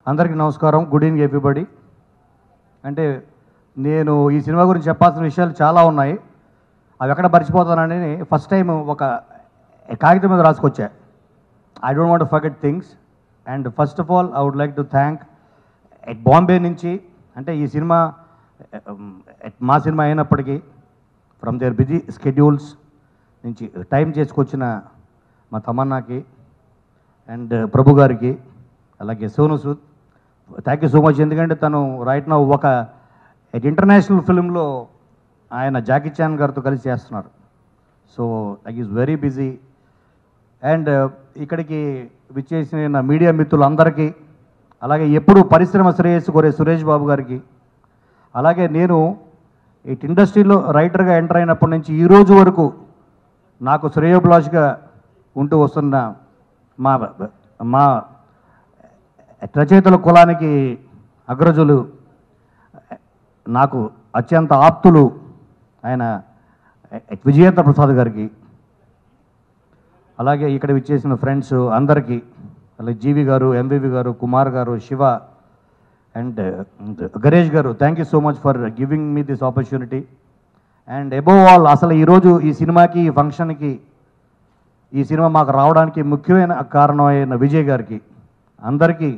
అందరికీ నమస్కారం. Good evening everybody. అంటే నేను ఈ సినిమా గురించి చెప్పాల్సిన విషయాలు చాలా ఉన్నాయి. అవి ఎక్కడ మర్చిపోతానని ఫస్ట్ టైం ఒక కాగితం మీద రాసుకొచ్చా. I don't want to forget things. And first of all I would like to thank Bombay నుంచి, అంటే ఈ సినిమా మా సినిమా అయినప్పటికీ ఫ్రమ్ దేర్ బిజీ స్కెడ్యూల్స్ నుంచి టైం చేసుకొచ్చిన మా తమన్నాకి అండ్ ప్రభు గారికి, అలాగే Sonu Sood, thank you so much. ఎందుకంటే తను రైట్ నౌ ఒక ఇంటర్నేషనల్ ఫిల్మ్లో ఆయన జాకీ చాన్ గారితో కలిసి చేస్తున్నారు. So is very busy. And ఇక్కడికి విచ్చేసిన మీడియా మిత్రులందరికీ, అలాగే ఎప్పుడు పరిశ్రమ శ్రేయస్సు కోరే సురేష్ బాబు గారికి, అలాగే నేను ఇటు ఇండస్ట్రీలో రైటర్గా ఎంటర్ అయినప్పటి నుంచి ఈ రోజు వరకు నాకు శ్రేయోభిలాష్గా ఉంటూ వస్తున్న మా మా రచయితల కులానికి అగ్రజులు, నాకు అత్యంత ఆప్తులు ఆయన విజయేంద్ర ప్రసాద్ గారికి, అలాగే ఇక్కడ విచ్చేసిన ఫ్రెండ్స్ అందరికీ, అలాగే జీవి గారు, ఎంవివి గారు, కుమార్ గారు, శివ అండ్ గణేష్ గారు, thank you so much for giving me this opportunity. And above all అసలు ఈరోజు ఈ సినిమాకి, ఈ ఫంక్షన్కి, ఈ సినిమా మాకు రావడానికి ముఖ్యమైన కారణమైన విజయ్ గారికి, అందరికీ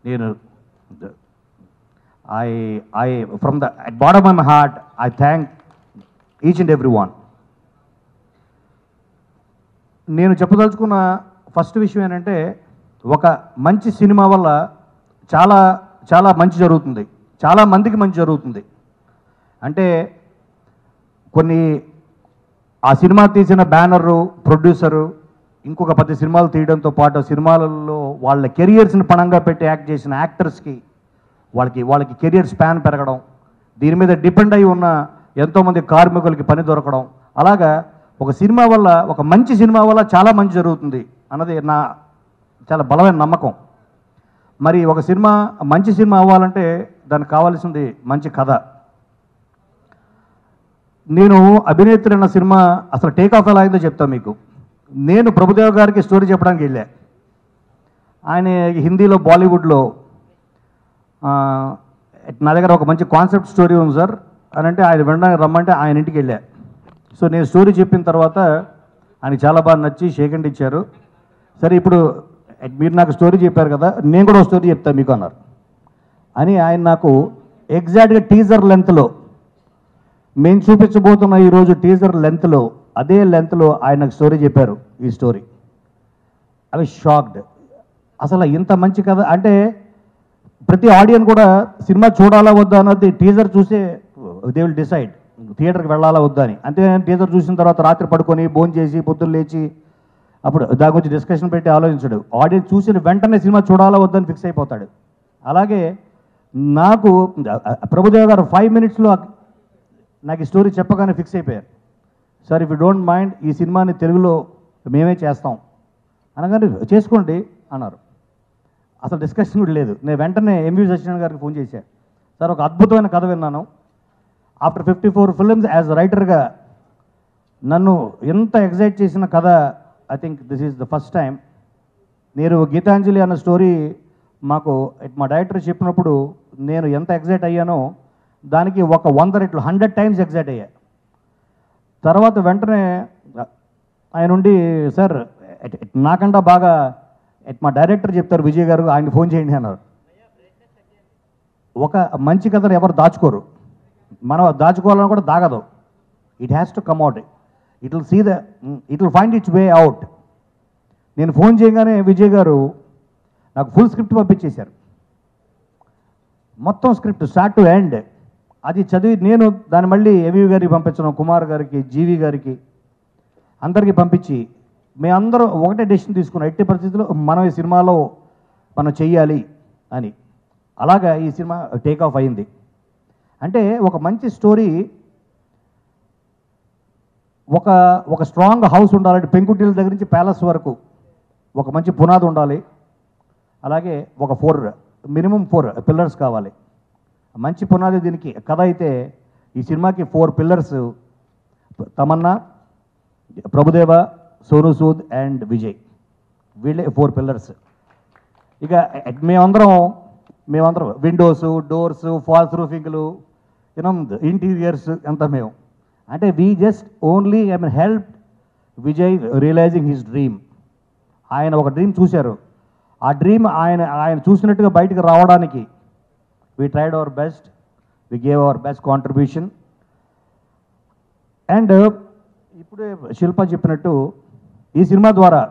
నేను I from the bottom of my heart I thank each and every one. నేను చెప్పదలుచుకున్న ఫస్ట్ విషయం ఏంటంటే, ఒక మంచి సినిమా వల్ల చాలా చాలా మంచి జరుగుతుంది, చాలా మందికి మంచి జరుగుతుంది. అంటే కొన్ని ఆ సినిమా తీసిన బ్యానరు, ప్రొడ్యూసరు ఇంకొక 10 సినిమాలు తీయడంతో పాటు సినిమాలలో వాళ్ళ కెరియర్స్ని పణంగా పెట్టి యాక్ట్ చేసిన యాక్టర్స్కి వాళ్ళకి కెరియర్ స్పాన్ పెరగడం, దీని మీద డిపెండ్ అయి ఉన్న ఎంతోమంది కార్మికులకి పని దొరకడం, అలాగా ఒక సినిమా వల్ల, ఒక మంచి సినిమా వల్ల చాలా మంచి జరుగుతుంది అన్నది నా చాలా బలమైన నమ్మకం. మరి ఒక సినిమా మంచి సినిమా అవ్వాలంటే దానికి కావాల్సింది మంచి కథ. నేను అభినేత్రి అన్న సినిమా అసలు టేక్ ఆఫ్ ఎలా అయిందో చెప్తాను మీకు. నేను ప్రభుదేవ గారికి స్టోరీ చెప్పడానికి వెళ్ళా. ఆయన హిందీలో, బాలీవుడ్లో నా దగ్గర ఒక మంచి కాన్సెప్ట్ స్టోరీ ఉంది సార్ అని అంటే, ఆయన వినడానికి రమ్మంటే ఆయన ఇంటికి వెళ్ళా. సో నేను స్టోరీ చెప్పిన తర్వాత ఆయనకి చాలా బాగా నచ్చి షేక్ హ్యాండ్ ఇచ్చారు. సరే ఇప్పుడు మీరు నాకు స్టోరీ చెప్పారు కదా, నేను కూడా ఒక స్టోరీ చెప్తాను మీకు అన్నారు. అని ఆయన నాకు ఎగ్జాక్ట్గా టీజర్ లెంత్లో, మేము చూపించబోతున్న ఈరోజు టీజర్ లెంత్లో, అదే లెంత్లో ఆయన నాకు స్టోరీ చెప్పారు. ఈ స్టోరీ అవి షాక్డ్. అసలు ఇంత మంచి కథ అంటే ప్రతి ఆడియన్స్ కూడా సినిమా చూడాలా వద్దా అన్నది టీజర్ చూసే దే విల్ డిసైడ్ థియేటర్కి వెళ్ళాలా వద్దా అని. అంతేగాని టీజర్ చూసిన తర్వాత రాత్రి పడుకొని భోజనం చేసి పొద్దున్న లేచి అప్పుడు దాని గురించి డిస్కషన్ పెట్టి ఆలోచించాడు. ఆడియన్స్ చూసిన వెంటనే సినిమా చూడాలా వద్దని ఫిక్స్ అయిపోతాడు. అలాగే నాకు ప్రభుదేవ గారు 5 మినిట్స్లో నాకు ఈ స్టోరీ చెప్పగానే ఫిక్స్ అయిపోయారు. Sir if you don't mind ఈ సినిమాని తెలుగులో మేమే చేస్తాం అనగానే చేసుకోండి అన్నారు. అసలు డిస్కషన్ కూడా లేదు. నేను వెంటనే ఎంవి సత్యనారాయణ గారికి ఫోన్ చేశాను. సార్ ఒక అద్భుతమైన కథ విన్నాను. ఆఫ్టర్ 54 ఫిల్మ్స్ యాజ్ రైటర్గా నన్ను ఎంత ఎగ్జైట్ చేసిన కథ, I think this is the first time. నేను గీతాంజలి అన్న స్టోరీ మాకు మా డైరెక్టర్ చెప్పినప్పుడు నేను ఎంత ఎగ్జైట్ అయ్యానో దానికి ఒక 100 రెట్లు 100 టైమ్స్ ఎగ్జైట్ అయ్యా. తర్వాత వెంటనే ఆయన నుండి సార్ నాకంటా బాగా మా డైరెక్టర్ చెప్తారు విజయ్ గారు, ఆయన ఫోన్ చేయండి అన్నారు. ఒక మంచి కథను ఎవరు దాచుకోరు, మనం దాచుకోవాలని కూడా దాగదు. It has to come out, it will find its way out. నేను ఫోన్ చేయగానే విజయ్ గారు నాకు ఫుల్ స్క్రిప్ట్ పంపించేశారు. మొత్తం స్క్రిప్ట్ స్టార్ట్ టు ఎండ్. అది చదివి నేను దాన్ని మళ్ళీ ఎంవి గారికి పంపించడం, కుమార్ గారికి, జీవి గారికి, అందరికీ పంపించి మేమందరం ఒకటే డెసిషన్ తీసుకున్నాం, ఎట్టి పరిస్థితుల్లో మనం ఈ సినిమాలో మనం చెయ్యాలి అని. అలాగా ఈ సినిమా టేక్ ఆఫ్ అయింది. అంటే ఒక మంచి స్టోరీ, ఒక స్ట్రాంగ్ హౌస్ ఉండాలంటే పెంకుటిల దగ్గర నుంచి ప్యాలెస్ వరకు ఒక మంచి పునాది ఉండాలి. అలాగే ఒక మినిమం 4 పిల్లర్స్ కావాలి. మంచి పునాది దీనికి. కథ అయితే ఈ సినిమాకి 4 పిల్లర్స్, తమన్నా, ప్రభుదేవ, సోను సూద్ అండ్ విజయ్, వీళ్ళే 4 పిల్లర్స్. ఇక మేమందరం విండోస్, డోర్స్, ఫాల్స్ రూఫింగ్లు, ఇంటీరియర్స్ అంతా మేము. అంటే we just only help Vijay realising his dream. ఆయన ఒక డ్రీమ్ చూశారు. ఆ డ్రీమ్ ఆయన చూసినట్టుగా బయటకు రావడానికి we tried our best, we gave our best contribution. And ఇప్పుడే శిల్ప చెప్పినట్టు ఈ సినిమా ద్వారా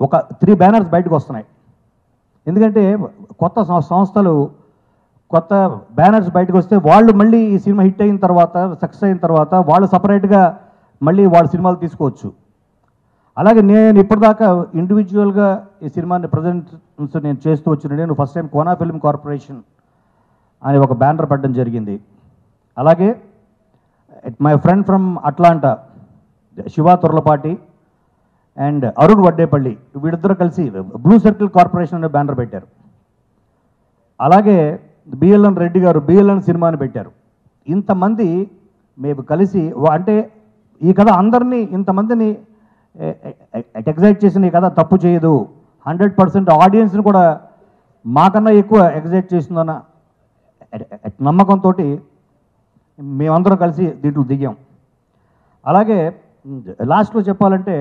ఒక 3 బ్యానర్స్ బయటకు వస్తున్నాయి. ఎందుకంటే కొత్త సంస్థలు, కొత్త బ్యానర్స్ బయటకు వస్తే వాళ్ళు మళ్ళీ ఈ సినిమా హిట్ అయిన తర్వాత, సక్సెస్ అయిన తర్వాత వాళ్ళు సపరేట్గా మళ్ళీ వాళ్ళ సినిమాలు తీసుకోవచ్చు. అలాగే నేను ఇప్పటిదాకా ఇండివిజువల్గా ఈ సినిమాని ప్రజెంట్స్ నేను చేస్తూ వచ్చిన నేను first time Kona film corporation అని ఒక బ్యానర్ పడడం జరిగింది. అలాగే my friend from Atlanta Shiva Turlapati and Arun Vaddepalli వీళ్ళిద్దరూ కలిసి బ్లూ సర్కిల్ కార్పొరేషన్ అనే బ్యానర్ పెట్టారు. అలాగే బిఎల్ఎన్ రెడ్డి గారు బిఎల్ఎన్ సినిమాని పెట్టారు. ఇంతమంది మేము కలిసి అంటే ఈ కథ అందరినీ ఇంతమందిని ఎగ్జైట్ చేసిన ఈ కథ తప్పు చేయదు, 100% ఆడియన్స్ని కూడా మాకన్నా ఎక్కువ ఎగ్జైట్ చేసిందన్న నమ్మకంతో మేమందరం కలిసి దీంట్లో దిగాం. అలాగే లాస్ట్లో చెప్పాలంటే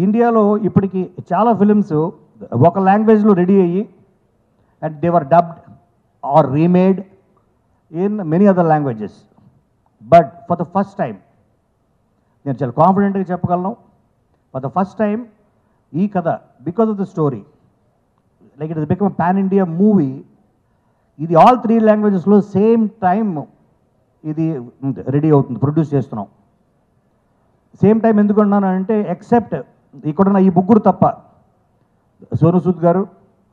ఇండియాలో ఇప్పటికి చాలా ఫిలిమ్స్ ఒక లాంగ్వేజ్లో రెడీ అయ్యి and they were dubbed or remade in many other languages. But for the first time నేను చాలా కాన్ఫిడెంట్గా చెప్పగలను, ఫర్ ద ఫస్ట్ టైం ఈ కథ because of the story like it is become pan India movie. ఇది all 3 లాంగ్వేజెస్లో same time ఇది ready అవుతుంది, produce చేస్తున్నాం. సేమ్ టైం ఎందుకున్నానంటే ఎక్సెప్ట్ ఇక్కడున్న ఈ ముగ్గురు తప్ప, సోను సూద్ గారు,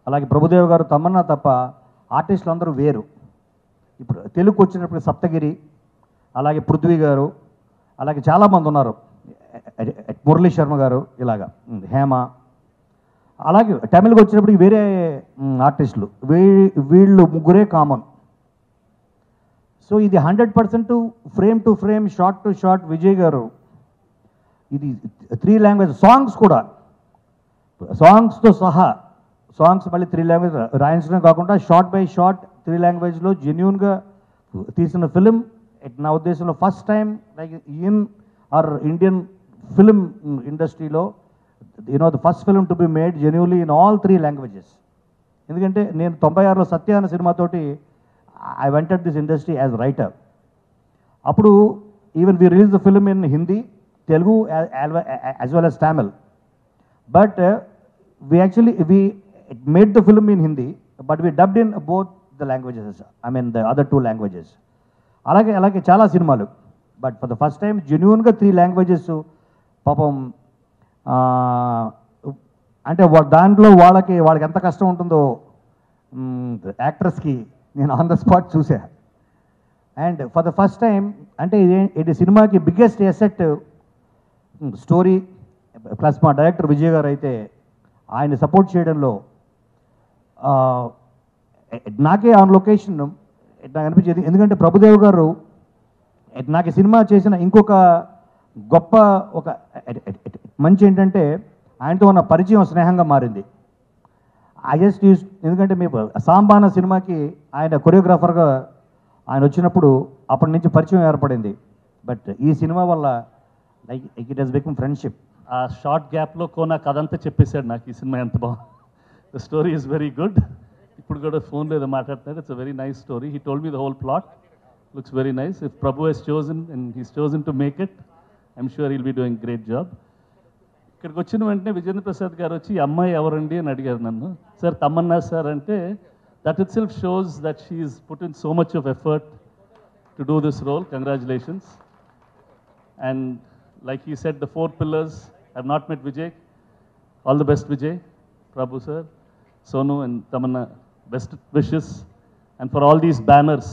అలాగే ప్రభుదేవ్ గారు, తమన్నా తప్ప ఆర్టిస్టులు అందరూ వేరు. ఇప్పుడు తెలుగుకి వచ్చినప్పుడు సప్తగిరి, అలాగే పృథ్వీ గారు, అలాగే చాలామంది ఉన్నారు, మురళీ శర్మ గారు, ఇలాగా హేమ. అలాగే తమిళకి వచ్చినప్పటికి వేరే ఆర్టిస్టులు, వీళ్ళు ముగ్గురే కామన్. సో ఇది 100% frame to frame, short to short Vijay గారు ఇది 3 లాంగ్వేజ్ సాంగ్స్ కూడా, సాంగ్స్తో సహా సాంగ్స్ మళ్ళీ 3 లాంగ్వేజ్ రాయించడం కాకుండా షార్ట్ బై షార్ట్ 3 లాంగ్వేజ్లో జెన్యూన్గా తీసిన ఫిలిం. నా ఉద్దేశంలో first time like in our Indian film ఇండస్ట్రీలో the first film to be made genuinely in all 3 languages. ఎందుకంటే నేను 96లో సత్య అనే సినిమాతోటి I entered this industry as writer. అప్పుడు even we release the film in Hindi, Telugu as well as Tamil. But we made the film in Hindi, but we dubbed in both the languages. I mean the other 2 languages. అలాగే చాలా సినిమాలు. But for the first time జెన్యూన్గా 3 languages పాపం అంటే దాంట్లో వాళ్ళకి ఎంత కష్టం ఉంటుందో యాక్టర్స్కి నేను ఆన్ ద స్పాట్ చూసా. And for the first time అంటే ఇది సినిమాకి బిగ్గెస్ట్ ఎసెట్ స్టోరీ ప్లస్ మా డైరెక్టర్ విజయ్ గారు అయితే ఆయన సపోర్ట్ చేయడంలో నాకే ఆన్ లొకేషన్ నాకు అనిపించేది. ఎందుకంటే ప్రభుదేవ్ గారు నాకు సినిమా చేసిన ఇంకొక గొప్ప ఒక మంచి ఏంటంటే ఆయనతో ఉన్న పరిచయం స్నేహంగా మారింది. ఎందుకంటే మేము సాంబాన సినిమాకి ఆయన కొరియోగ్రాఫర్గా ఆయన వచ్చినప్పుడు అప్పటి నుంచి పరిచయం ఏర్పడింది. బట్ ఈ సినిమా వల్ల like it has become friendship. ఆ షార్ట్ గ్యాప్లో కోనా కథ అంతా చెప్పేశాడు నాకు. ఈ సినిమా ఎంత బాగుంది, the story is very good. ఇప్పుడు కూడా ఫోన్లో ఏదో మాట్లాడుతున్నారు. It's a very nice story. He told me the whole plot, looks very nice. If Prabhu he's chosen and he's chosen to make it, I'm sure he'll be doing great job. ఇక్కడికి వచ్చిన వెంటనే విజేంద్ర ప్రసాద్ గారు వచ్చి ఈ అమ్మాయి ఎవరండి అని అడిగారు నన్ను. సార్ తమన్నా సార్ అంటే, that itself shows that she is put in so much of effort to do this role. Congratulations. And like he said, the 4 pillars. I have not met Vijay. All the best, Vijay, Prabhu sir, Sonu and Tamanna, best wishes. And for all these banners,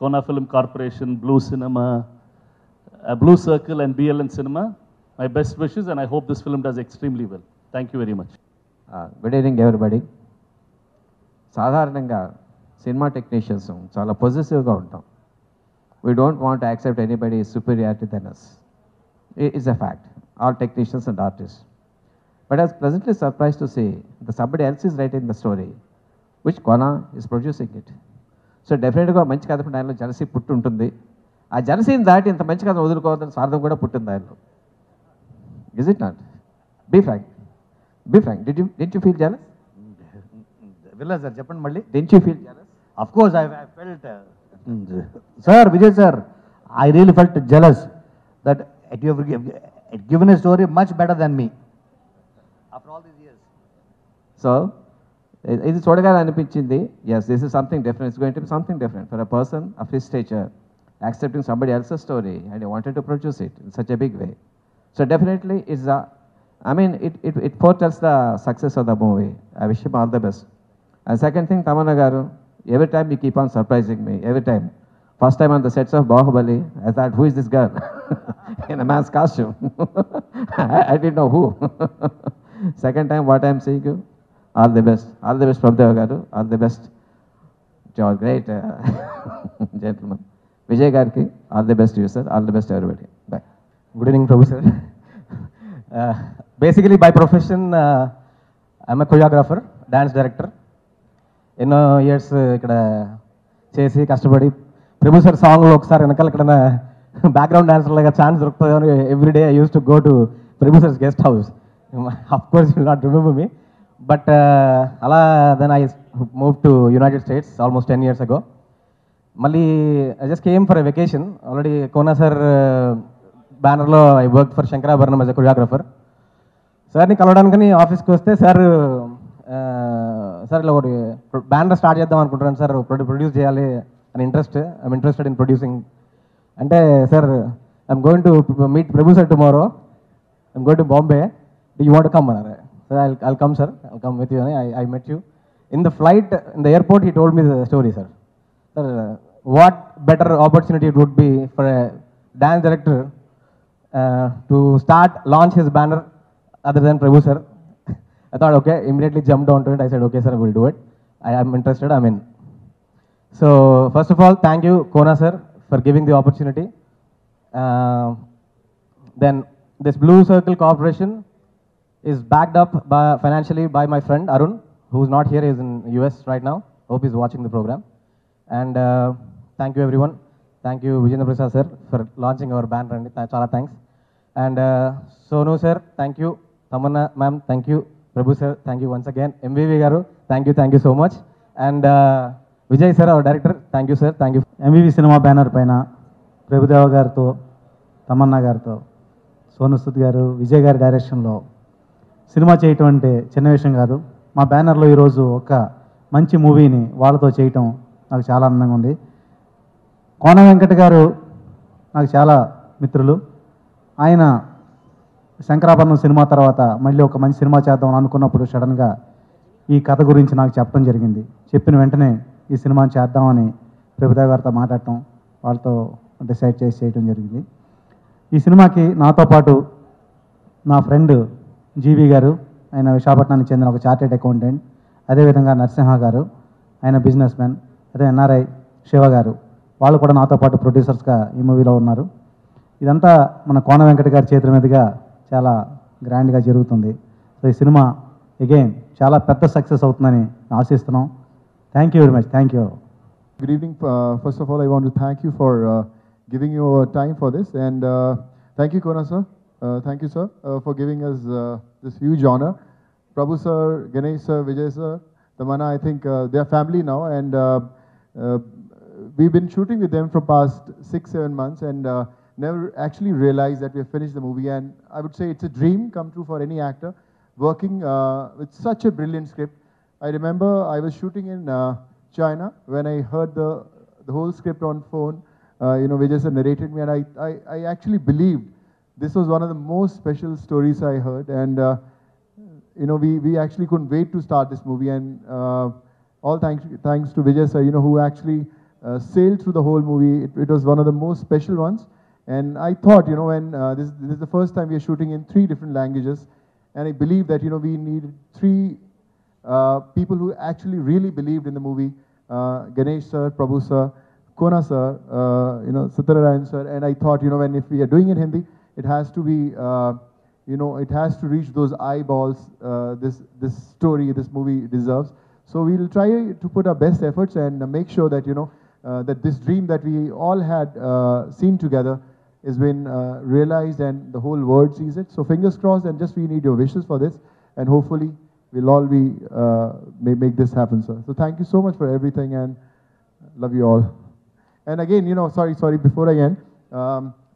Kona Film Corporation, Blue Cinema, Blue Circle and BLN Cinema, my best wishes, and I hope this film does extremely well. Thank you very much. Good evening everybody. సాధారణంగా cinema technicians చాలా పొజిటివ్గా ఉంటాం. We don't want to accept anybody's superiority than us. It is a fact, all technicians and artists. But I was pleasantly surprised to see that somebody else is writing the story, which Kona is producing it. So డెఫినెట్గా మంచి కథ ఆయనలో jealousy పుట్టి ఉంటుంది. ఆ జలసీని దాటి ఇంత మంచి కథ వదులుకోవాలని స్వార్థం కూడా పుట్టింది ఆయనలో. Is it not? Be frank, be frank. Didn't you feel jealous? విల్లా సార్ చెప్పండి మళ్ళీ. Didn't you feel jealous? Of course, I felt, sir, Vijay sir, I really felt jealous that you have given a story much better than me after all these years. So ఇది చూడగానే అనిపించింది, yes this is something different. It's going to be something different for a person of his stature accepting somebody else's story and he wanted to produce it in such a big way. So definitely it's it foretells the success of the movie. I wish him all the best. And second thing, Tamanna garu, every time you keep on surprising me, every time. First time on the sets of Bahubali, I thought, who is this girl in a man's costume? I didn't know who. Second time, what I'm seeing you, all the best. All the best, Prabhudeva garu. All the best. You're great gentleman. Vijay garki, all the best to you, sir. All the best to everybody. Bye. Good evening, Prabhu sir. Basically, by profession, I'm a choreographer, dance director. ఎన్నో years ఇక్కడ చేసి కష్టపడి ప్రభు sir సాంగ్లో ఒకసారి వెనకాల ఇక్కడ background డాన్సర్లుగా chance దొరుకుతుంది అని every day I use to go to Prabhu sir's guest house. Of course you will not remember me, but అలా then I move to United States almost 10 years ago. మళ్ళీ I just came for a vacation. Already Kona sir బ్యానర్లో I work for Shankarabharanam as a choreographer. సార్ని కలవడానికని ఆఫీస్కి వస్తే sir ఇలా ఒకటి banner start చేద్దాం అనుకుంటున్నాను సార్, ప్రొడ్యూస్ చేయాలి అని ఐఎమ్ ఇంట్రెస్టెడ్ ఇన్ ప్రొడ్యూసింగ్ అంటే, sir I'm going to meet Prabhu sir tomorrow, I'm going to Bombay, do you want come అన్నారు. Sir I'll come sir, I'll come with you అని I met you in the flight in the airport. He told me the story sir. Sir what better opportunity it would be for a dance director to start launch his banner other than Prabhu sir. I thought, okay, immediately jumped onto it. I said, okay, sir, I will do it. I am interested, I'm in. So, first of all, thank you, Kona sir, for giving the opportunity. Then, this Blue Circle Corporation is backed up financially by my friend Arun, who is not here, he is in US right now. Hope he's watching the program. And thank you, everyone. Thank you, Vijendra Prasad sir, for launching our band. Chala thanks. And Sonu sir, thank you. Tamanna ma'am, thank you. Prabhu sir, thank you once again. MVV garu, thank you so much. And Vijay sir, our director, thank you sir, thank you. MVV cinema banner పైన ప్రభుదేవ గారితో, తమన్నా గారితో, సోను సూద్ గారు, విజయ్ గారి డైరెక్షన్లో cinema చేయటం అంటే చిన్న విషయం కాదు. మా బ్యానర్లో ఈరోజు ఒక మంచి మూవీని వాళ్ళతో చేయటం నాకు చాలా ఆనందంగా ఉంది. కోన వెంకట గారు నాకు చాలా మిత్రులు. ఆయన శంకరాభరణం సినిమా తర్వాత మళ్ళీ ఒక మంచి సినిమా చేద్దాం అనుకున్నప్పుడు సడన్గా ఈ కథ గురించి నాకు చెప్పడం జరిగింది. చెప్పిన వెంటనే ఈ సినిమాని చేద్దామని ప్రభుదేవ గారితో మాట్లాడటం, వాళ్ళతో డిసైడ్ చేసి చేయడం జరిగింది. ఈ సినిమాకి నాతో పాటు నా ఫ్రెండ్ జీవి గారు, ఆయన విశాఖపట్నానికి చెందిన ఒక చార్టెడ్ అకౌంటెంట్, అదేవిధంగా నరసింహ గారు, ఆయన బిజినెస్ మ్యాన్, అదే ఎన్ఆర్ఐ శివ గారు, వాళ్ళు కూడా నాతో పాటు ప్రొడ్యూసర్స్గా ఈ మూవీలో ఉన్నారు. ఇదంతా మన కోన వెంకట గారి చేతుల మీదుగా చాలా గ్రాండ్గా జరుగుతుంది. సో ఈ సినిమా అగైన్ చాలా పెద్ద సక్సెస్ అవుతుందని ఆశిస్తున్నాం. Thank you very much. Thank you. Good evening. First of all, I want to thank you for giving your time for this, and thank you, Kona sir. Thank you, sir, for giving us this huge honor. Prabhu sir, Ganesh sir, Vijay sir, Tamanna, I think they are family now, and we've been shooting with them for past 6-7 months, and never actually realized that we have finished the movie. And I would say it's a dream come true for any actor working with such a brilliant script. I remember I was shooting in China when I heard the whole script on phone. Vijay sir narrated me, and I actually believed this was one of the most special stories I heard. And we actually couldn't wait to start this movie. And all thanks to Vijay sir, who actually sailed through the whole movie. It was one of the most special ones. And I thought, when this is the first time we are shooting in 3 different languages, and I believe that, we needed 3 people who actually really believed in the movie. Ganesh sir, Prabhu sir, Kona sir, Satyanarayan sir. And I thought, if we are doing it Hindi, it has to be, you know, it has to reach those eyeballs this story, this movie deserves. So we'll try to put our best efforts and make sure that, you know, that this dream that we all had seen together has been realized and the whole world sees it. So fingers crossed, and just we need your wishes for this, and hopefully we'll all be may make this happen, sir. So thank you so much for everything, and love you all. And again, you know, sorry, before I end,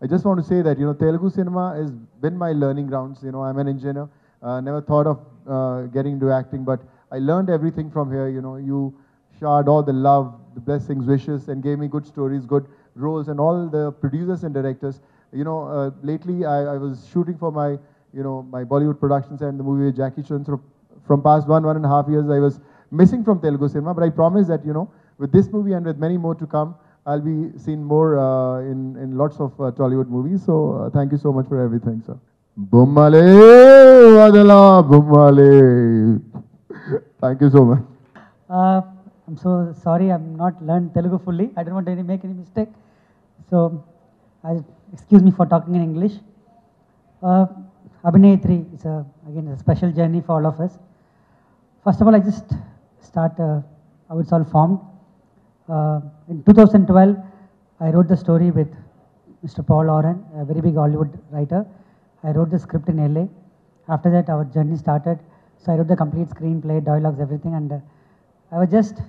I just want to say that, you know, Telugu cinema has been my learning grounds. You know, I'm an engineer, never thought of getting into acting, but I learned everything from here. You know, you showered all the love, the blessings, wishes, and gave me good stories, good roles, and all the producers and directors. You know, lately I was shooting for my, you know, my Bollywood productions and the movie with Jackie Chan. So from past 1.5 years, I was missing from Telugu cinema, but I promise that, you know, with this movie and with many more to come, I'll be seen more in lots of Tollywood movies. So thank you so much for everything, sir. Bummale Vadala Bummale. Thank you so much. I'm so sorry, I've not learned Telugu fully. I don't want to make any mistake. So, excuse me for talking in English. Abhinayatri is again a special journey for all of us. First of all, I just start how it's all formed. In 2012, I wrote the story with Mr. Paul Oren, a very big Hollywood writer. I wrote the script in LA. After that, our journey started. So I wrote the complete screenplay, dialogues, everything, and I was just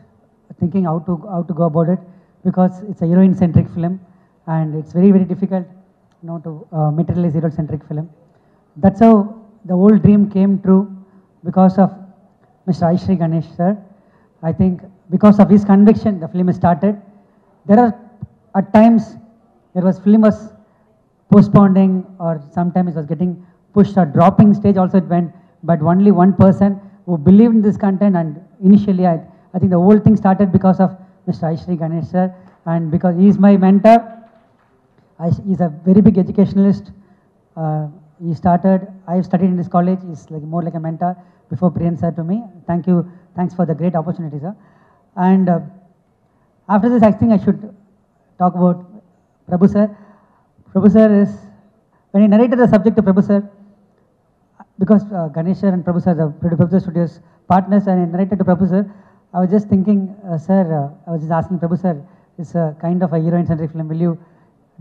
thinking how to go about it, because it's a heroine-centric film, and it's very, very difficult, you know, to materialize hero-centric film. That's how the whole dream came true, because of Mr. Aishri Ganesh sir. I think because of his conviction, the film started. There are at times film was postponing, or sometimes it was getting pushed or dropping stage also it went, but only one person who believed in this content, and initially I think the whole thing started because of Mr. Aishri Ganesh sir, and because he is my mentor. He's a very big educationalist. He started, I studied in his college. He's like more like a mentor before Priyan sir to me. Thank you, thanks for the great opportunity, sir. And after this, I think I should talk about Prabhu sir. Prabhu sir is, when he narrated the subject to Prabhu sir, because Ganesh sir and Prabhu sir, the Prabhu Studios partners, and I narrated to Prabhu sir, I was just thinking, sir, I was just asking Prabhu sir, it's a kind of a heroine-centric film, will you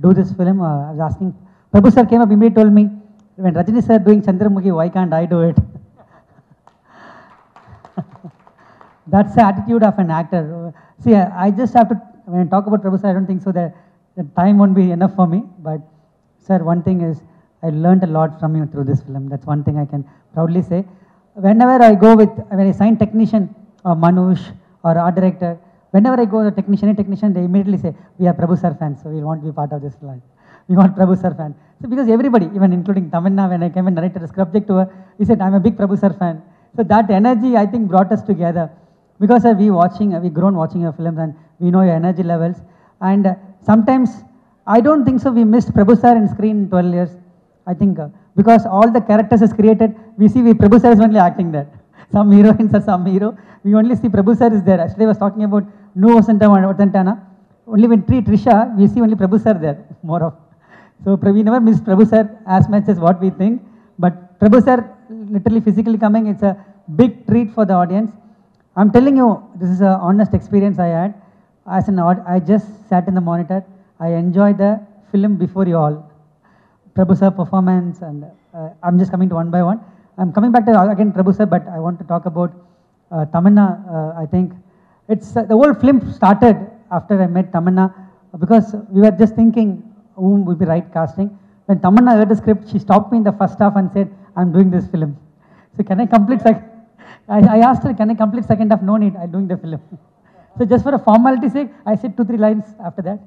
do this film? I was asking, Prabhu sir came up immediately, told me, when Rajini sir doing Chandramukhi, why can't I do it? That's the attitude of an actor. See, I just have to, when I talk about Prabhu sir, I don't think so that the time won't be enough for me, but sir, one thing is, I learned a lot from you through this film. That's one thing I can proudly say. Whenever I go with, when I sign technician or Manush or art director, whenever I go to technician, any technician, they immediately say, we are Prabhu sir fans, so we want to be part of this line. We want Prabhu sir fan. So because everybody, even including Tamanna, when I came and narrated a subject to her, he said, I'm a big Prabhu sir fan. So that energy, I think, brought us together. Because we grown watching your films, and we know your energy levels. And sometimes, I don't think so we missed Prabhu sir in screen in 12 years. I think because all the characters is created, we see Prabhu sir is only acting there. Some heroines or some hero, we only see Prabhu sir is there. Actually, I was talking about Nu Vasantana. Only when Trisha, we see only Prabhu sir there, more of. So we never miss Prabhu sir as much as what we think. But Prabhu sir, literally physically coming, it's a big treat for the audience. I'm telling you, this is an honest experience I had. As an I just sat in the monitor. I enjoyed the film before you all. Prabhu sir performance, and I'm just coming to one by one. I'm coming back to again Prabhu sir, but I want to talk about Tamanna. I think it's the whole film started after I met Tamanna, because we were just thinking whom would be right casting. When Tamanna heard the script, she stopped me in the first half and said, I'm doing this film. So can I complete I asked her, can I complete second half? No need, I'm doing the film. So just for a formality sake, I said 2-3 lines after that.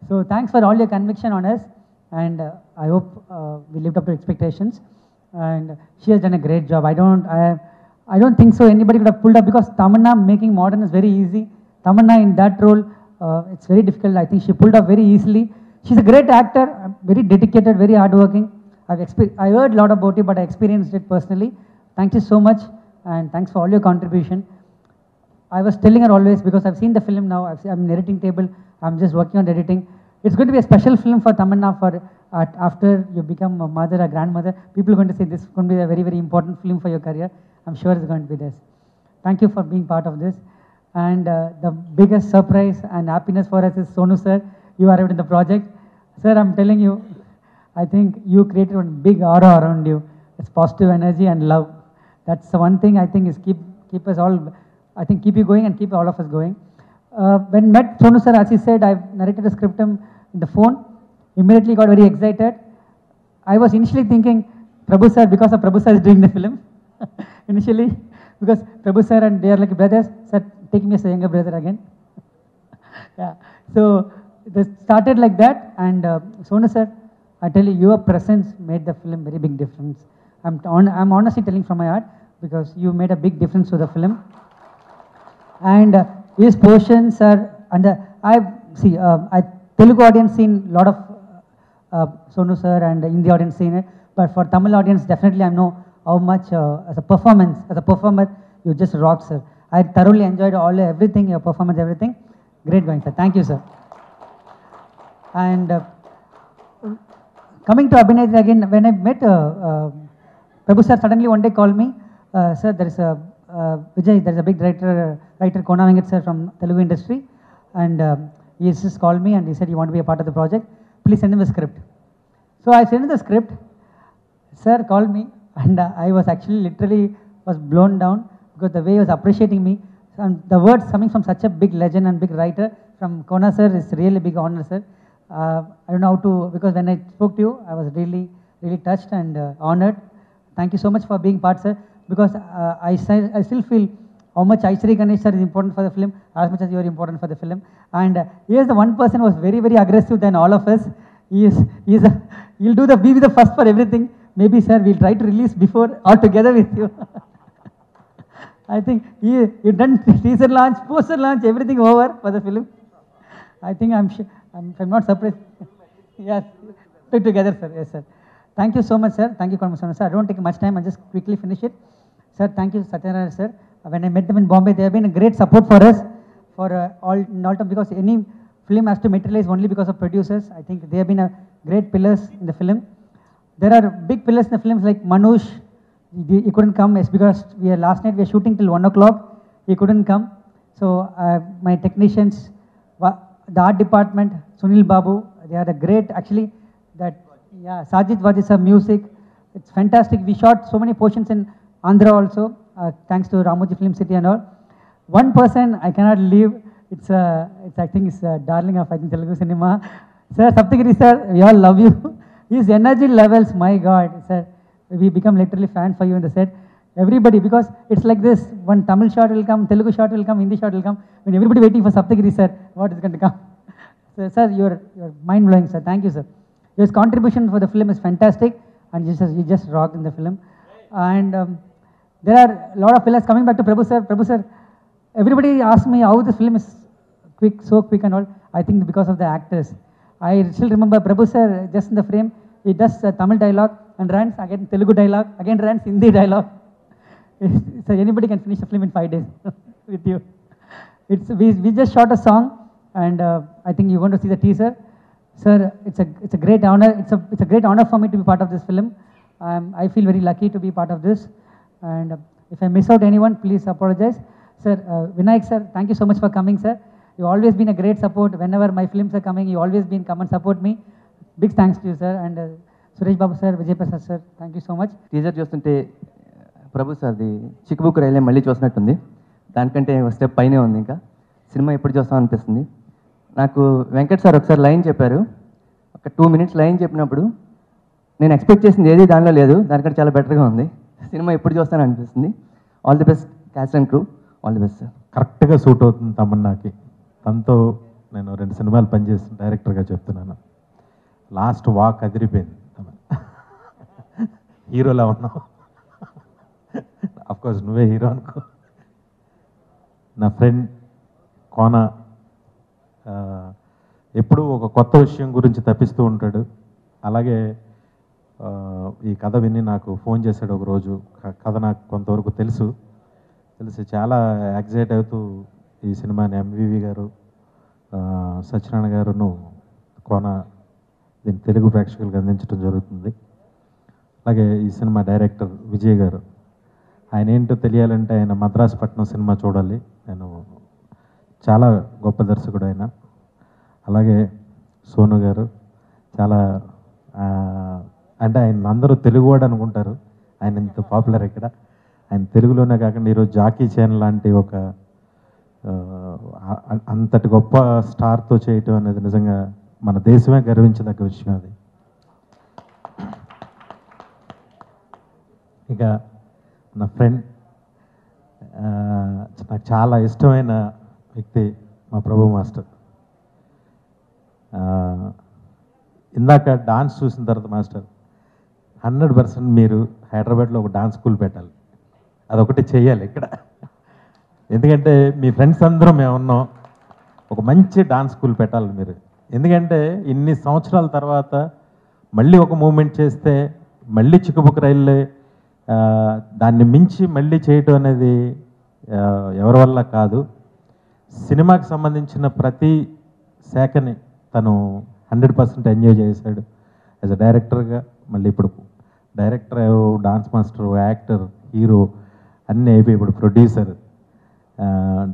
So thanks for all your conviction on us, and I hope we lived up to expectations. And she has done a great job. I don't think so anybody could have pulled up, because Tamanna making modern is very easy. Tamanna in that role, it's very difficult. I think she pulled up very easily. She's a great actor, very dedicated, very hardworking. I heard a lot about it, but I experienced it personally. Thank you so much, and thanks for all your contribution. I was telling her always, because I've seen the film now, I'm narrating table, I'm just working on editing. it's going to be a special film for Tamanna for after you become a mother, a grandmother. People are going to say this is going to be a very, very important film for your career. I'm sure it's going to be this. Thank you for being part of this. And the biggest surprise and happiness for us is Sonu sir. You arrived in the project. Sir, I'm telling you, I think you created one big aura around you. It's positive energy and love. That's the one thing I think is keep us all, I think keep you going and keep all of us going. When met Sonu sir, as he said, I've narrated the script in the phone. Immediately got very excited. I was initially thinking Prabhu sir, because of Prabhu sir is doing the film. Initially, because Prabhu sir and they are like brothers, sir, take me as a younger brother again. Yeah. So it started like that, and Sonu sir, I tell you, your presence made the film very big difference. I'm honestly telling from my heart, because you made a big difference to the film. And his portions are, and I Telugu audience seen a lot of Sonu sir and Hindi audience seen it, but for Tamil audience, definitely I know how much as a performer, you just rocked, sir. I thoroughly enjoyed everything, your performance, everything. Great going, sir. Thank you, sir. And coming to Abhinay again, when I met Prabhu sir, suddenly one day called me, sir, there is a Vijay, there is a big writer Kona Venkat sir from Telugu industry, and he just called me and he said, you want to be a part of the project, please send him a script. So I sent him the script. Sir called me, and I was actually literally was blown down because the way he was appreciating me, and the words coming from such a big legend and big writer from Kona sir is really big honor, sir. I don't know how to, because when I spoke to you, I was really, really touched and honored. Thank you so much for being part, sir, because I still feel how much Aishri Ganesh sir is important for the film, as much as you are important for the film. And he is the one person who was very, very aggressive than all of us. He'll be the first for everything. Maybe, sir, we'll try to release before or together with you. I think you done teaser launch, poster launch, everything over for the film. I think I'm not surprised. Yes, together, sir. Yes, sir. Thank you so much, sir. Thank you, Sonu sir. I don't take much time. I'll just quickly finish it. Sir, thank you, Satyanarayana sir. When I met them in Bombay, they have been a great support for us for all time, because any film has to materialize only because of producers. I think they have been a great pillars in the film. There are big pillars in the films like Manoj. He couldn't come because last night we were shooting till 1 o'clock. He couldn't come. So my technicians, the art department, Sunil Babu, they are the great, actually, Sajid Vajisa music. It's fantastic. We shot so many portions in Andhra also, thanks to Ramoji Film City and all. One person I cannot leave. I think it's a darling of Telugu cinema. Sir, Saptagiri sir, we all love you. His energy levels, my God, sir, we become literally fan for you in the set. Everybody, because it's like this, one Tamil shot will come, Telugu shot will come, Hindi shot will come. When everybody waiting for Saptagiri sir, what is going to come? So, sir, you're mind blowing, sir. Thank you, sir. Your contribution for the film is fantastic, and you just rocked in the film. And there are a lot of pillars. Coming back to Prabhu sir. Prabhu sir, everybody asked me how this film is so quick and all. I think because of the actors. I still remember Prabhu sir just in the frame. He does Tamil dialogue and runs again Telugu dialogue, again runs Hindi dialogue. So anybody can finish the film in 5 days with you. We just shot a song, and I think you're going to see the teaser. Sir, it's a great honor. It's a great honor for me to be part of this film. I feel very lucky to be part of this. And if I miss out anyone, please apologize. Sir, Vinayak sir, thank you so much for coming, sir. You've always been a great support. Whenever my films are coming, you always come and support me. Big thanks to you, sir. And Suresh Babu sir, Vijay Prasad sir, thank you so much. Teaser చూస్తుంటే ప్రభు సార్ది చిక్కుబుక్ రైలే మళ్ళీ చూసినట్టుంది. దానికంటే ఒక step పైనే ఉంది. ఇంకా cinema ఎప్పుడు చూస్తాం అనిపిస్తుంది. నాకు వెంకట్ సార్ ఒకసారి లైన్ చెప్పారు. ఒక 2 minutes లైన్ చెప్పినప్పుడు నేను ఎక్స్పెక్ట్ చేసింది ఏది దానిలో లేదు, దానికంటే చాలా బెటర్గా ఉంది. సినిమా ఎప్పుడు చూస్తాను అనిపిస్తుంది. All the best caste and crew, all the best sir. కరెక్ట్గా సూట్ అవుతుంది తమన్నాకి. తనతో నేను 2 సినిమాలు పనిచేసిన డైరెక్టర్గా చెప్తున్నాను. లాస్ట్ వాక్ అదిరిపోయింది. హీరోలా ఉన్నావు. అఫ్కోర్స్ నువ్వే హీరో అనుకో. నా ఫ్రెండ్ కోన ఎప్పుడూ ఒక కొత్త విషయం గురించి తప్పిస్తూ ఉంటాడు. అలాగే ఈ కథ విని నాకు ఫోన్ చేశాడు ఒకరోజు. కథ నాకు కొంతవరకు తెలిసి చాలా ఎగ్జైట్ అవుతూ ఈ సినిమాని ఎంవివి గారు, సత్యనారాయణ గారును కోన దీన్ని తెలుగు ప్రేక్షకులకు అందించడం జరుగుతుంది. అలాగే ఈ సినిమా డైరెక్టర్ విజయ్ గారు, ఆయన ఏంటో తెలియాలంటే ఆయన మద్రాసుపట్నం సినిమా చూడాలి. నేను చాలా గొప్ప దర్శకుడు ఆయన. అలాగే సోను గారు చాలా అంటే ఆయన అందరూ తెలుగువాడు అనుకుంటారు, ఆయన ఇంత పాపులర్ ఇక్కడ. ఆయన తెలుగులోనే కాకుండా ఈరోజు జాకీ చాన్ లాంటి ఒక అంతటి గొప్ప స్టార్తో చేయటం అనేది నిజంగా మన దేశమే గర్వించదగ్గ విషయం అది. ఇక నా ఫ్రెండ్, నాకు చాలా ఇష్టమైన వ్యక్తి మా ప్రభు మాస్టర్. ఇందాక డాన్స్ చూసిన తర్వాత మాస్టర్ 100% మీరు హైదరాబాద్లో ఒక డాన్స్ స్కూల్ పెట్టాలి, అదొకటి చెయ్యాలి ఇక్కడ. ఎందుకంటే మీ ఫ్రెండ్స్ అందరూ మేము ఉన్నాం, ఒక మంచి డాన్స్ స్కూల్ పెట్టాలి మీరు. ఎందుకంటే ఇన్ని సంవత్సరాల తర్వాత మళ్ళీ ఒక మూమెంట్ చేస్తే మళ్ళీ చిక్కుబుక్ రైళ్ళు దాన్ని మించి మళ్ళీ చేయటం అనేది ఎవరి వల్ల కాదు. సినిమాకి సంబంధించిన ప్రతి శాఖని తను 100% ఎంజాయ్ చేశాడు యాజ్ అ డైరెక్టర్గా. మళ్ళీ ఇప్పుడు director, dance master, actor, hero అన్నీ అయిపోయి ఇప్పుడు ప్రొడ్యూసర్.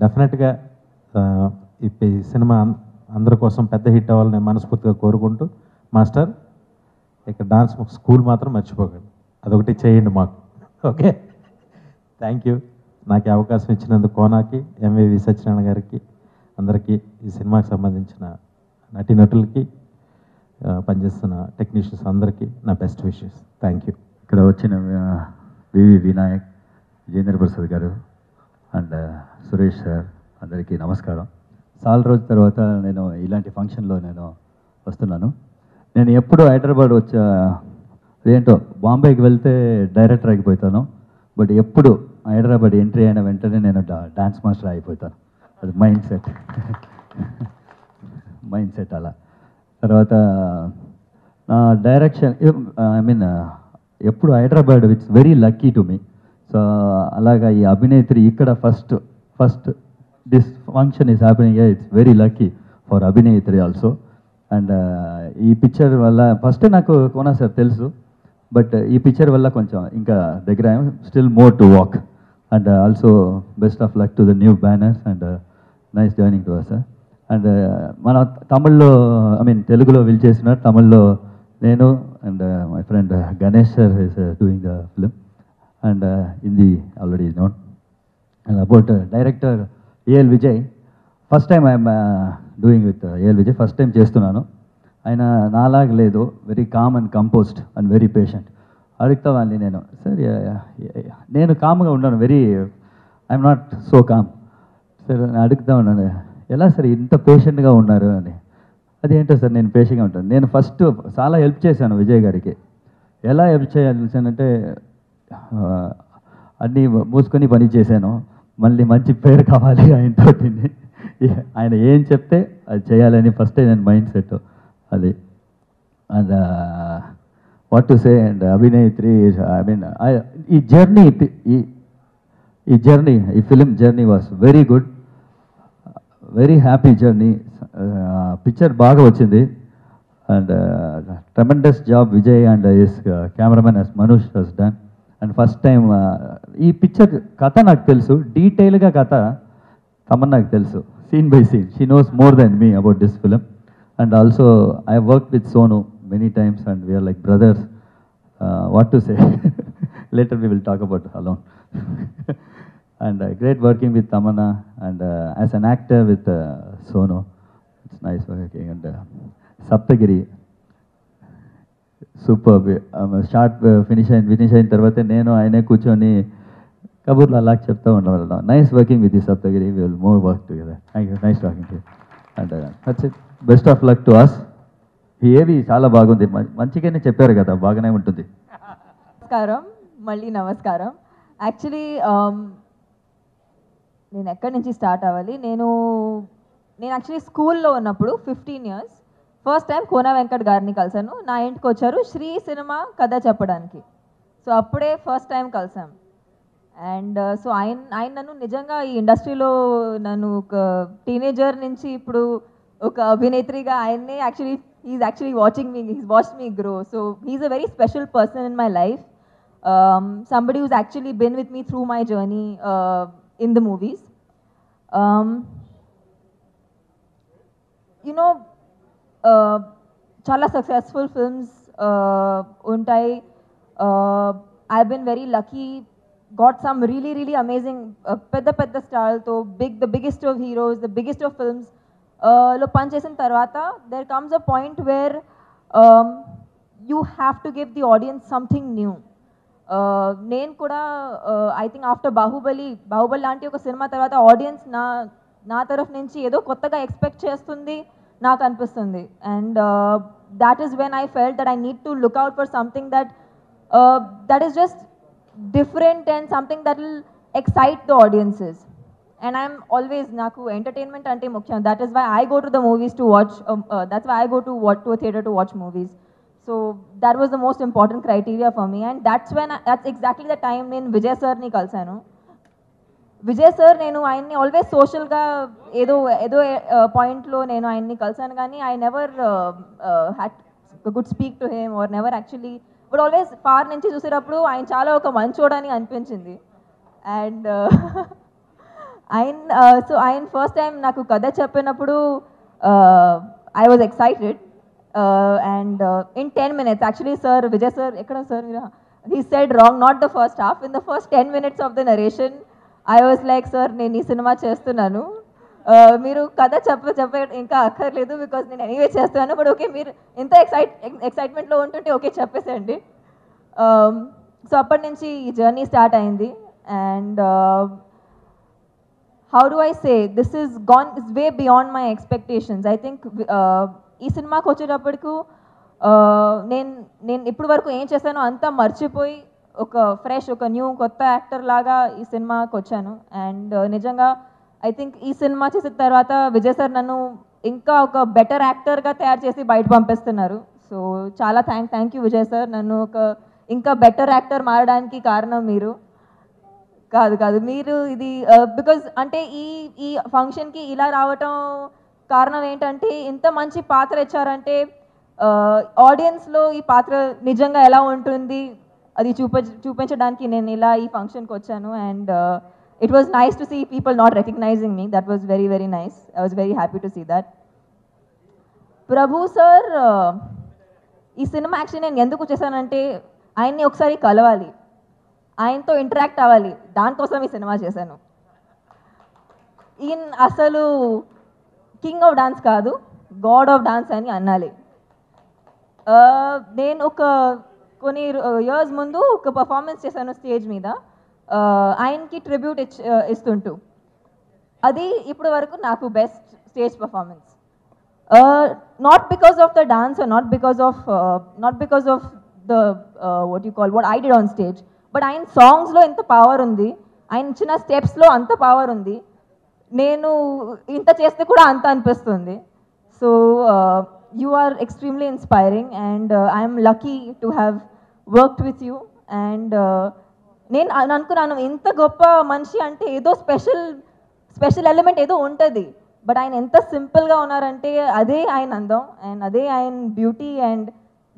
డెఫినెట్గా ఈ సినిమా అందరి కోసం పెద్ద హిట్ అవ్వాలని మనస్ఫూర్తిగా కోరుకుంటూ, మాస్టర్ ఇక్కడ డాన్స్ స్కూల్ మాత్రం మర్చిపోకండి, అదొకటి చేయండి మాకు. Okay, thank you. నాకు అవకాశం ఇచ్చినందుకు కోనాకి, ఎంవివి సత్యనారాయణ గారికి, అందరికీ, ఈ సినిమాకి సంబంధించిన నటీనటులకి, పనిచేస్తున్న టెక్నీషియన్స్ అందరికీ నా బెస్ట్ విషెస్. Thank you. ఇక్కడ వచ్చిన వివి వినాయక్, విజేంద్ర ప్రసాద్ గారు అండ్ సురేష్ సార్ అందరికీ నమస్కారం. చాలా రోజుల తర్వాత నేను ఇలాంటి ఫంక్షన్లో నేను వస్తున్నాను. నేను ఎప్పుడు హైదరాబాద్ అదేంటో బాంబేకి వెళ్తే డైరెక్టర్ అయిపోతాను, బట్ ఎప్పుడు హైదరాబాద్ ఎంట్రీ అయిన వెంటనే నేను డాన్స్ మాస్టర్ అయిపోతాను. అది మైండ్ సెట్ అలా. తర్వాత నా డైరెక్షన్ ఎప్పుడు Hyderabad it's very lucky to me. So అలాగా ఈ అభినేత్రి ఇక్కడ first this function is happening, it's very lucky for Abhinetri also. And ఈ పిక్చర్ వల్ల ఫస్ట్ నాకు కోనా సార్ తెలుసు, బట్ ఈ పిక్చర్ వల్ల కొంచెం ఇంకా దగ్గర still more to walk. And also best of luck to the new banners and nice joining to us sir. And మన తమిళ్లో తెలుగులో విల్ చేసినారు, తమిళ్లో నేను and my friend Ganesh sir is doing the film and Hindi already known. And about director AL Vijay, first time I'm doing with AL Vijay, first time చేస్తున్నాను. ఆయన నాలాగా లేదు, very calm and composed and very patient. అడుగుతా వాళ్ళని నేను, సార్ నేను కామ్గా ఉన్నాను, I'm not so calm sir. అడుగుతా ఉన్నాను, ఎలా సార్ ఇంత పేషెంట్గా ఉన్నారు అని. అదేంటో సార్ నేను పేషెంట్గా ఉంటాను. నేను ఫస్ట్ చాలా హెల్ప్ చేశాను విజయ్ గారికి. ఎలా హెల్ప్ చేయాలంటే అన్నీ మూసుకొని పని చేశాను. మళ్ళీ మంచి పేరు కావాలి ఆయనతో, ఆయన ఏం చెప్తే అది చేయాలని ఫస్ట్ నేను మైండ్ సెట్ అది. And what to say, and Abhinetri ఈ film journey was very good, very happy journey. Picture బాగా వచ్చింది and tremendous job Vijay and his cameraman as Manoj has done. And first time ఈ పిక్చర్ కథ నాకు తెలుసు, డీటెయిల్గా కథ తమన్నాకు తెలుసు, scene by scene. She knows more than me about this film. And also I work with Sonu many times and we're like brothers. What to say, later we will talk about alone. And great working with Tamanna and as an actor with Sonu, it's nice working. And Saptagiri, superb. Short finish అయిన తర్వాత నేను ఆయనే కూర్చొని కబూర్లు అలా చెప్తా ఉండేవాళ్ళం. Nice working with Saptagiri, we will more work together. Thank you, nice talking to you. And that's it, best of luck to us. AV చాలా బాగుంది, మంచిగానే చెప్పారు కదా, బాగానే ఉంటుంది. నమస్కారం, మళ్ళీ నమస్కారం. యాక్చువల్లీ నేను ఎక్కడి నుంచి స్టార్ట్ అవ్వాలి, నేను యాక్చువల్లీ స్కూల్లో ఉన్నప్పుడు 15 years first time Kona Venkat గారిని కలిసాను. నా ఇంటికి వచ్చారు శ్రీ సినిమా కథ చెప్పడానికి. సో అప్పుడే ఫస్ట్ టైం కలిసాం. అండ్ సో ఆయన నన్ను నిజంగా ఈ ఇండస్ట్రీలో నన్ను ఒక టీనేజర్ నుంచి ఇప్పుడు ఒక అభినేత్రిగా ఆయన్నే actually he's actually watching me. He's watched me grow. So he's a very special person in my life. Somebody who's actually been with me through my journey in the movies. You know, chala successful films untai. I've been very lucky. Got some really amazing pedda stars to the biggest of heroes, the biggest of films. Lo pan chesin tarvata, there comes a point where you have to give the audience something new. నేను కూడా I think after Baahubali లాంటి ఒక cinema తర్వాత audience నా తరఫు నుంచి ఏదో కొత్తగా ఎక్స్పెక్ట్ చేస్తుంది నాకు అనిపిస్తుంది. And that is when I felt that I need to look out for something that is just different and something that will excite the audiences. And I'm always నాకు ఎంటర్టైన్మెంట్ అంటే ముఖ్యం. That is why I go to the movies to watch, that's why I go to theatre to watch movies. So that was the most important criteria for me, and that's exactly the time నేను విజయ్ సార్ని కలిసాను. Vijay sir నేను ఆయన్ని always సోషల్గా ఏదో పాయింట్లో నేను ఆయన్ని కలిసాను, కానీ I never had good speak to him or never actually, but always far నుంచి చూసేటప్పుడు ఆయన చాలా ఒక మంచోడని అనిపించింది. అండ్ ఆయన ఫస్ట్ టైం నాకు కథ చెప్పినప్పుడు I was excited. And in 10 minutes, actually, sir, Vijay sir, he said wrong, not the first half. In the first 10 minutes of the narration, I was like, sir, నేను ఈ cinema చేస్తున్నాను, మీరు కథ చెప్పే ఇంకా అక్కర్లేదు, బికాజ్ నేను ఎనీవే చేస్తున్నాను, బట్ ఓకే మీరు ఎంత ఎక్సైట్మెంట్లో ఉంటుంటే ఓకే చెప్పేసేయండి. సో అప్పటి నుంచి ఈ జర్నీ స్టార్ట్ అయింది. And how do I say, this is way beyond my expectations. I think ఈ సినిమాకి వచ్చేటప్పటికు నేను ఇప్పటి వరకు ఏం చేశానో అంతా మర్చిపోయి ఒక న్యూ కొత్త యాక్టర్ లాగా ఈ సినిమాకి వచ్చాను. అండ్ నిజంగా ఐ థింక్ ఈ సినిమా చేసిన తర్వాత విజయ్ సార్ నన్ను ఇంకా ఒక బెటర్ యాక్టర్గా తయారు చేసి బయట పంపిస్తున్నారు. సో చాలా థ్యాంక్ యూ విజయ్ సార్, నన్ను ఇంకా బెటర్ యాక్టర్ మారడానికి కారణం మీరు కాదు మీరు. ఇది బికాజ్ అంటే ఈ ఫంక్షన్కి ఇలా రావటం కారణం ఏంటంటే, ఇంత మంచి పాత్ర ఇచ్చారంటే ఆడియన్స్లో ఈ పాత్ర నిజంగా ఎలా ఉంటుంది అది చూపించడానికి నేను ఇలా ఈ ఫంక్షన్కి వచ్చాను. And it was nice to see people not recognising me. That was very nice. I was very happy to see that. Prabhu sir ఈ సినిమా యాక్చువల్లీ నేను ఎందుకు చేశానంటే, ఆయన్ని ఒకసారి కలవాలి, ఆయనతో ఇంటరాక్ట్ అవ్వాలి, దానికోసం ఈ సినిమా చేశాను. ఈయన అసలు కింగ్ ఆఫ్ డాన్స్ కాదు, గాడ్ ఆఫ్ డాన్స్ అని అనాలి. నేను కొన్ని ఇయర్స్ ముందు ఒక పర్ఫార్మెన్స్ చేశాను స్టేజ్ మీద, ఆయనకి ట్రిబ్యూట్ ఇస్తుంటూ. అది ఇప్పటి వరకు నాకు best stage performance. Not because of the dance, not because of the what I did on stage, but ఆయన సాంగ్స్లో ఎంత పవర్ ఉంది, ఆయన ఇచ్చిన స్టెప్స్లో అంత పవర్ ఉంది, నేను ఇంత చేస్తే కూడా అంత అనిపిస్తుంది. So you are extremely inspiring and I'm lucky to have worked with you. And నేను అనుకున్నాను, ఇంత గొప్ప మనిషి అంటే ఏదో స్పెషల్ ఎలిమెంట్ ఏదో ఉంటుంది, బట్ ఆయన ఎంత సింపుల్గా ఉన్నారంటే అదే ఆయన అందం అండ్ అదే ఆయన beauty. And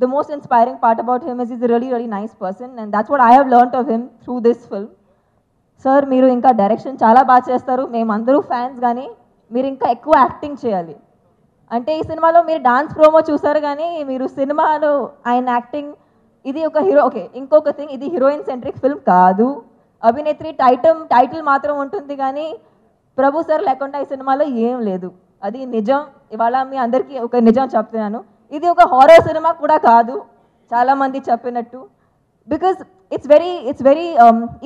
the most inspiring part about him is he's a really nice person, and that's what I have learnt of him through this film. Sir, మీరు ఇంకా డైరెక్షన్ చాలా బాగా చేస్తారు, మేమందరూ ఫ్యాన్స్, కానీ మీరు ఇంకా ఎక్కువ యాక్టింగ్ చేయాలి. అంటే ఈ సినిమాలో మీరు డాన్స్ ప్రోమో చూసారు, కానీ మీరు సినిమాలో ఆయన యాక్టింగ్, ఇది ఒక హీరో. ఓకే, ఇంకొక థింగ్, ఇది హీరోయిన్ సెంట్రిక్ ఫిల్మ్ కాదు, అభినేత్రి టైటిల్ మాత్రం ఉంటుంది, కానీ ప్రభు సార్ లేకుండా ఈ సినిమాలో ఏం లేదు. అది నిజం. ఇవాళ మీ అందరికీ ఒక నిజం చెప్తున్నాను, ఇది ఒక హారర్ సినిమా కూడా కాదు చాలా మంది చెప్పినట్టు. Because it's very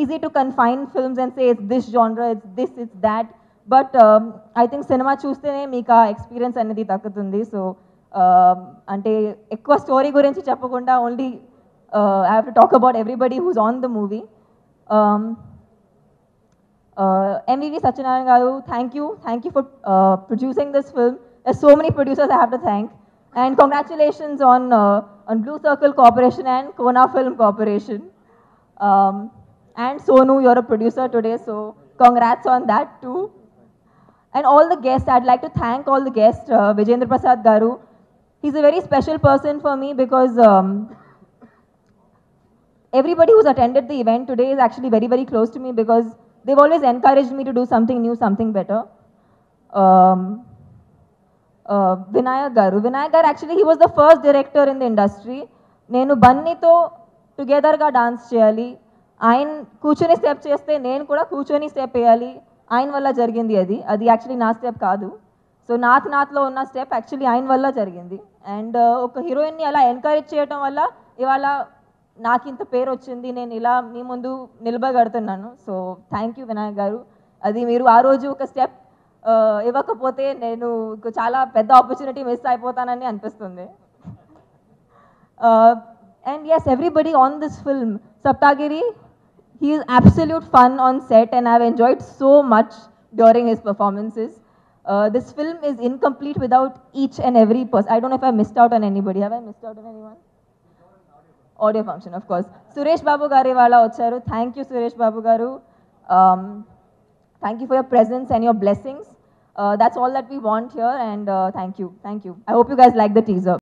easy to confine films and say it's this genre, it's this, it's that. But I think cinema చూస్తేనే మీకు ఆ ఎక్స్పీరియన్స్ అనేది దక్కుతుంది. సో అంటే ఎక్కువ స్టోరీ గురించి చెప్పకుండా only I have to talk about everybody who's on the movie. MVV Satyanarayana garu, thank you for producing this film. There's so many producers I have to thank. And congratulations on Blue Circle Corporation and Kona Film Corporation. And Sonu, you're a producer today, so congrats on that too. And all the guests, I'd like to thank all the guests, Vijendra Prasad garu. he's a very special person for me because everybody who's attended the event today is actually very, very close to me because they've always encouraged me to do something new, something better. Vinayak garu. Actually, he was the first director in the industry. నేను బన్నీతో టుగెదర్గా dance చేయాలి, ఆయన కూర్చొని step చేస్తే నేను కూడా కూర్చొని step వేయాలి, ఆయన వల్ల జరిగింది. అది యాక్చువల్లీ నా స్టెప్ కాదు. సో నాథ్లో ఉన్న స్టెప్ యాక్చువల్లీ ఆయన వల్ల జరిగింది. అండ్ ఒక హీరోయిన్ని అలా ఎంకరేజ్ చేయడం వల్ల ఇవాళ నాకు ఇంత పేరు వచ్చింది, నేను ఇలా మీ ముందు నిలబడగడుతున్నాను. సో థ్యాంక్ యూ వినాయక్ గారు. అది మీరు ఆ రోజు ఒక స్టెప్ ఇవ్వకపోతే నేను చాలా పెద్ద ఆపర్చునిటీ మిస్ అయిపోతానని అనిపిస్తుంది. And yes, everybody on this film, Saptagiri, he is absolute fun on set and I've enjoyed so much during his performances. This film is incomplete without each and every person. I don't know if I missed out on anybody. Have I missed out on anyone? Audio function, of course. Suresh Babu Gari wala vacharu. Thank you, Suresh Babu Garu. Thank you for your presence and your blessings. That's all that we want here, and thank you. I hope you guys like the teaser.